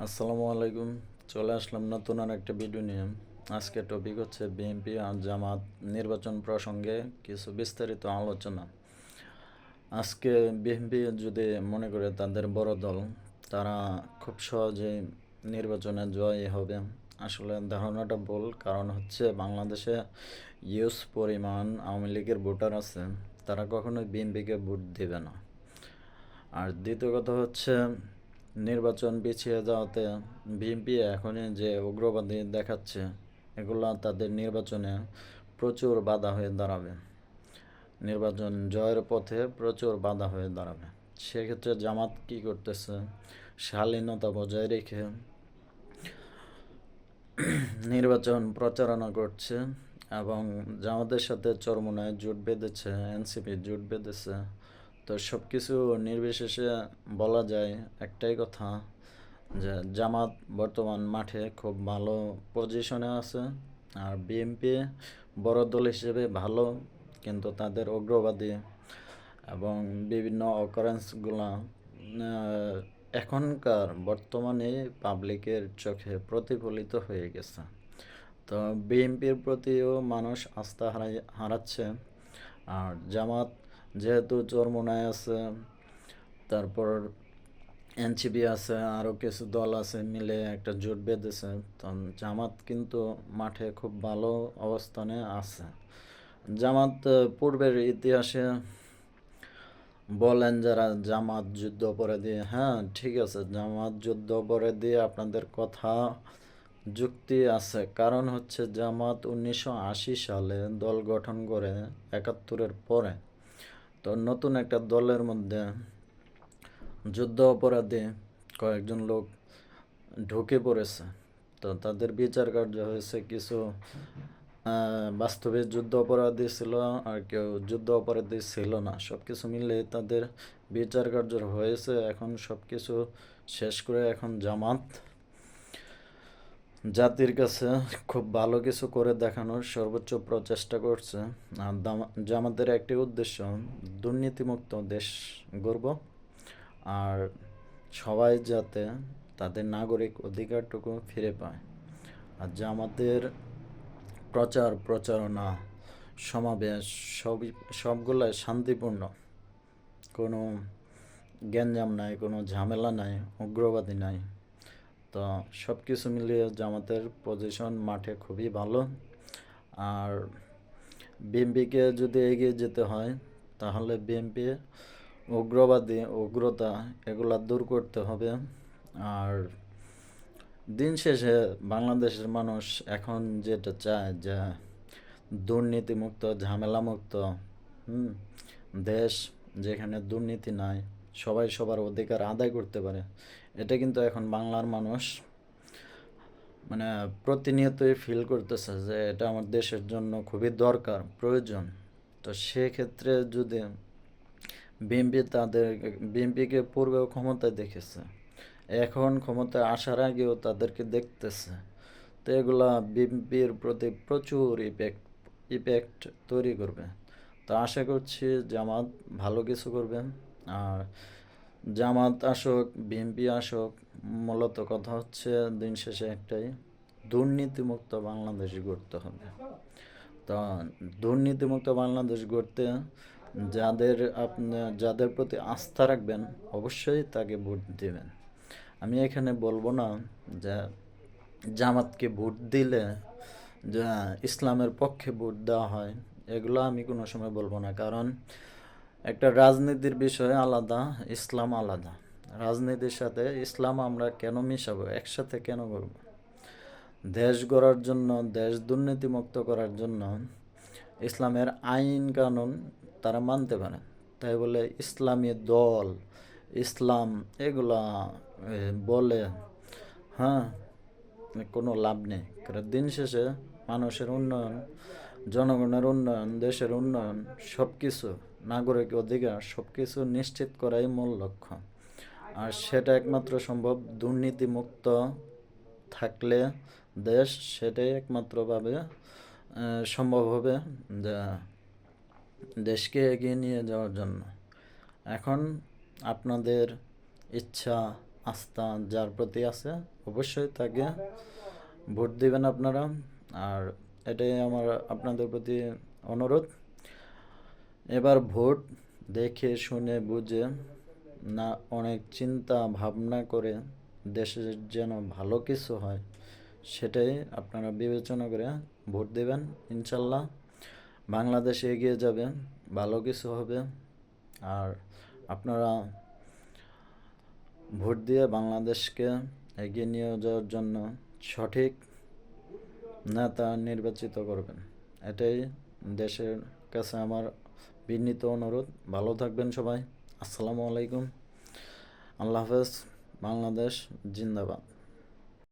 আসসালামু আলাইকুম। চলে আসলাম নতুন আর একটা ভিডিও নিয়ে। আজকে টপিক হচ্ছে বিএনপি আর জামাত নির্বাচন প্রসঙ্গে কিছু বিস্তারিত আলোচনা। আজকে বিএনপি যদি মনে করে তাদের বড় দল, তারা খুব সহজেই নির্বাচনে জয়ী হবে। আসলে ধারণাটা ভুল, কারণ হচ্ছে বাংলাদেশে ইউজ পরিমাণ আওয়ামী লীগের ভোটার আছে, তারা কখনোই বিএনপিকে ভোট দেবে না। আর দ্বিতীয় কথা হচ্ছে নির্বাচন পিছিয়ে যাওয়াতে বিএনপি এখনই যে উগ্রবাদী দেখাচ্ছে, এগুলো তাদের নির্বাচনে প্রচুর বাধা হয়ে দাঁড়াবে, নির্বাচন জয়ের পথে প্রচুর বাধা হয়ে দাঁড়াবে। সেক্ষেত্রে জামাত কি করতেছে, শালীনতা বজায় রেখে নির্বাচন প্রচারণা করছে এবং জামাতের সাথে চরমোনায় জোট বেঁধেছে, এনসিপি জোট বেঁধেছে। তো সব কিছু নির্বিশেষে বলা যায় একটাই কথা, যে জামাত বর্তমান মাঠে খুব ভালো পজিশনে আছে। আর বিএনপি বড় দল হিসেবে ভালো, কিন্তু তাদের উগ্রবাদী এবং বিভিন্ন অকারেন্সগুলা এখনকার বর্তমানে পাবলিকের চোখে প্রতিফলিত হয়ে গেছে। তো বিএনপির প্রতিও মানুষ আস্থা হারাচ্ছে। আর জামাত যেহেতু চরমোনায় আছে, তারপর এনসিপি আছে, আরও কিছু দল আছে, মিলে একটা জোট বেঁধেছে। তো জামাত কিন্তু মাঠে খুব ভালো অবস্থানে আছে। জামাত পূর্বের ইতিহাসে বলেন যারা জামাত যুদ্ধ অপরাধী, হ্যাঁ ঠিক আছে, জামাত যুদ্ধ অপরাধী, আপনাদের কথা যুক্তি আছে। কারণ হচ্ছে জামাত 1980 সালে দল গঠন করে 71-এর পরে। তো নতুন একটা দলের মধ্যে যুদ্ধ অপরাধী কয়েকজন লোক ঢুকে পড়েছে। তো তাদের বিচার কার্য হয়েছে, কিছু বাস্তবে যুদ্ধ অপরাধী ছিল আর কেউ যুদ্ধ অপরাধী ছিল না, সব কিছু মিলে তাদের বিচার কার্য হয়েছে। এখন সব কিছু শেষ করে এখন জামাত জাতির কাছে খুব ভালো কিছু করে দেখানোর সর্বোচ্চ প্রচেষ্টা করছে। আর জামাতের একটি উদ্দেশ্য, দুর্নীতিমুক্ত দেশ গড়ব, আর সবাই যাতে তাদের নাগরিক অধিকারটুকু ফিরে পায়। আর জামাতের প্রচারণা, সমাবেশ সবগুলাই শান্তিপূর্ণ, কোনো গ্যাঞ্জাম নাই, কোনো ঝামেলা নাই, উগ্রবাদী নাই। তো সব কিছু মিলিয়ে জামাতের পজিশন মাঠে খুবই ভালো। আর বিএনপিকে যদি এগিয়ে যেতে হয়, তাহলে বিএনপি উগ্রতা এগুলা দূর করতে হবে। আর দিন শেষে বাংলাদেশের মানুষ এখন যেটা চায়, যে দুর্নীতিমুক্ত, ঝামেলামুক্ত দেশ, যেখানে দুর্নীতি নাই, সবাই সবার অধিকার আদায় করতে পারে। এটা কিন্তু এখন বাংলার মানুষ মানে প্রতিনিয়তই ফিল করতেছে যে এটা আমার দেশের জন্য খুবই দরকার, প্রয়োজন। তো সেক্ষেত্রে যদি বিএনপিকে পূর্বেও ক্ষমতায় দেখেছে, এখন ক্ষমতায় আসার আগেও তাদেরকে দেখতেছে। তো এগুলা বিএনপির প্রতি প্রচুর ইফেক্ট তৈরি করবে। তো আশা করছি জামাত ভালো কিছু করবে। আর জামাত আসুক, বিএনপি আসুক, মূলত কথা হচ্ছে দিন শেষে একটাই, দুর্নীতিমুক্ত বাংলাদেশ গড়তে হবে। তো দুর্নীতিমুক্ত বাংলাদেশ গড়তে যাদের প্রতি আস্থা রাখবেন, অবশ্যই তাকে ভোট দেবেন। আমি এখানে বলবো না যে জামাতকে ভোট দিলে যে ইসলামের পক্ষে ভোট দেওয়া হয়, এগুলো আমি কোনো সময় বলবো না। কারণ একটা রাজনীতির বিষয় আলাদা, ইসলাম আলাদা। রাজনীতির সাথে ইসলাম আমরা কেন মিশাবো, একসাথে কেন করবো? দেশ গড়ার জন্য, দেশ দুর্নীতিমুক্ত করার জন্য ইসলামের আইন কানুন তারা মানতে পারে। তাই বলে ইসলামী দল, ইসলাম এগুলা বলে হ্যাঁ কোনো লাভ নেই। কারণ দিন শেষে মানুষের উন্নয়ন, জনগণের উন্নয়ন, দেশের উন্নয়ন, সব কিছু, নাগরিক অধিকার সব কিছু নিশ্চিত করাই মূল লক্ষ্য। আর সেটা একমাত্র সম্ভব দুর্নীতিমুক্ত থাকলে দেশ, সেটাই একমাত্রভাবে সম্ভব হবে যে দেশকে এগিয়ে নিয়ে যাওয়ার জন্য। এখন আপনাদের ইচ্ছা, আস্থা যার প্রতি আছে অবশ্যই তাকে ভোট দিবেন আপনারা। আর এটাই আমার আপনাদের প্রতি অনুরোধ। এবার ভোট দেখে শুনে বুঝে না, অনেক চিন্তা ভাবনা করে দেশের যেন ভালো কিছু হয় সেটাই আপনারা বিবেচনা করে ভোট দেবেন। ইনশাল্লাহ বাংলাদেশ এগিয়ে যাবে, ভালো কিছু হবে। আর আপনারা ভোট দিয়ে বাংলাদেশকে এগিয়ে নিয়ে যাওয়ার জন্য সঠিক নেতা নির্বাচিত করবেন, এটাই দেশের কাছে আমার বিনীত অনুরোধ। ভালো থাকবেন সবাই। আসসালামু আলাইকুম। আল্লাহ হাফেজ। বাংলাদেশ জিন্দাবাদ।